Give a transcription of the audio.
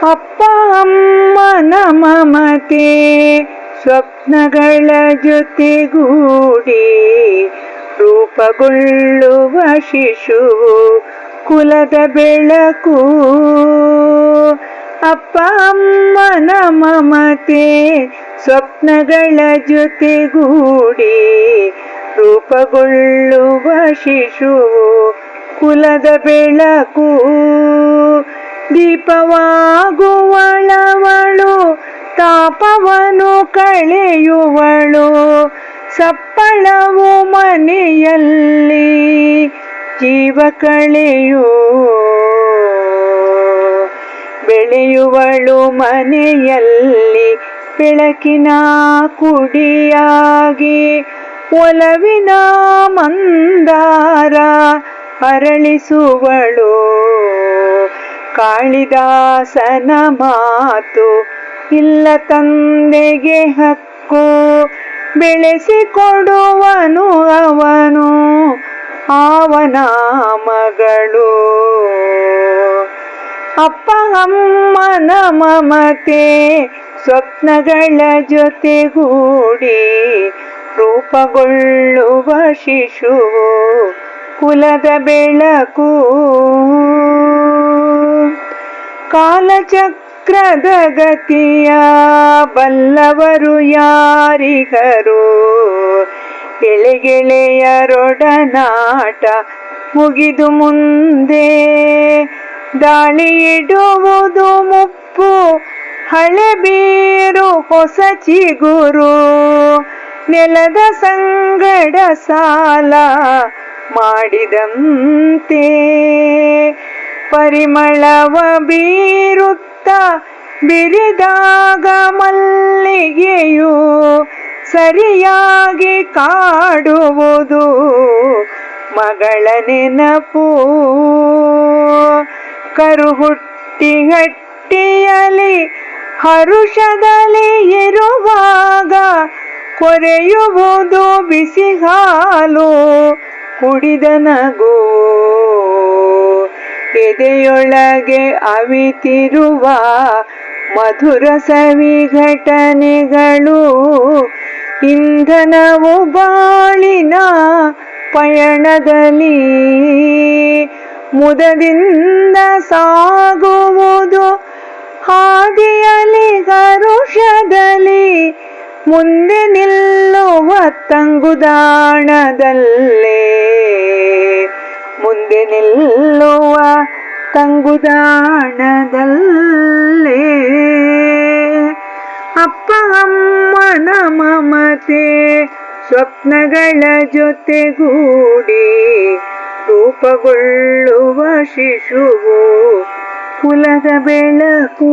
ಅಪ್ಪ ಅಮ್ಮನ ಮಮತೆ ಸ್ವಪ್ನಗಳ ಜೊತೆಗೂಡಿ ರೂಪುಗೊಳ್ಳುವ ಶಿಶುವು ಕುಲದ ಬೆಳಕು. ಅಪ್ಪ ಅಮ್ಮನ ಮಮತೆ ಸ್ವಪ್ನಗಳ ಜೊತೆಗೂಡಿ ರೂಪುಗೊಳ್ಳುವ ಶಿಶುವು ಕುಲದ ಬೆಳಕು. ದೀಪವಾಗುವಳವಳು ತಾಪವನು ಕಳೆಯುವಳು, ಸಪ್ಪಳವು ಮನೆಯಲ್ಲಿ ಜೀವ ಕಳೆಯು. ಬೆಳೆಯುವಳು ಮನೆಯಲ್ಲಿ ಬೆಳಕಿನ ಕುಡಿಯಾಗಿ, ಒಲವಿನ ಮಂದಾರ ಅರಳಿಸುವಳು. ಕಾಳಿದಾಸನ ಮಾತು ಇಲ್ಲ ತಂದೆಗೆ ಹಕ್ಕು, ಬೆಳೆಸಿಕೊಡುವನು ಅವನು ಅವನ ಮಗಳು. ಅಪ್ಪ ಅಮ್ಮನ ಮಮತೆ ಸ್ವಪ್ನಗಳ ಜೊತೆಗೂಡಿ ರೂಪುಗೊಳ್ಳುವ ಶಿಶುವು ಕುಲದ ಬೆಳಕು. ಕಾಲಚಕ್ರದ ಗತಿಯ ಬಲ್ಲವರು ಯಾರಿಗರು, ಗೆಳೆಗೆಳೆಯರೊಡನಾಟ ಮುಗಿದು ಮುಂದೆ ದಾಳಿ ಇಡುವುದು ಮುಪ್ಪು. ಹಳೆ ಬೀರು ಹೊಸ ಚಿಗುರು, ನೆಲದ ಸಂಗಡ ಸಾಲ ಮಾಡಿದಂತೆ ಪರಿಮಳವ ಬೀರುತ್ತ ಬಿರಿದಾಗ ಮಲ್ಲಿಗೆಯು ಸರಿಯಾಗಿ ಕಾಡುವುದು ಮಗಳ ನೆನಪು. ಕರುಹುಟ್ಟಿ ಹಟ್ಟಿಯಲಿ ಹರುಷದಲ್ಲಿ ಇರುವಾಗ ಕೊರೆಯುವುದು ಬಿಸಿ ಹಾಲು ಕುಡಿದ ನಗು. ಎದೆಯೊಳಗೆ ಅವಿತಿರುವ ಮಧುರ ಸವಿ ಘಟನೆಗಳು, ಇಂಧನವು ಬಾಳಿನ ಪಯಣದಲ್ಲಿ ಮುದದಿಂದ ಸಾಗುವುದು. ಹಾದಿಯಲ್ಲಿ ಹರುಷದಲ್ಲಿ ಮುಂದೆ ನಿಲ್ಲುವ ತಂಗುದಾಣದಲ್ಲೇ, ಮುಂದೆ ನಿಲ್ಲುವ ತಂಗುದಾಣದಲ್ಲೇ. ಅಪ್ಪ ಅಮ್ಮನ ಮಮತೆ ಸ್ವಪ್ನಗಳ ಜೊತೆಗೂಡಿ ರೂಪುಗೊಳ್ಳುವ ಶಿಶುವು ಕುಲದ ಬೆಳಕು.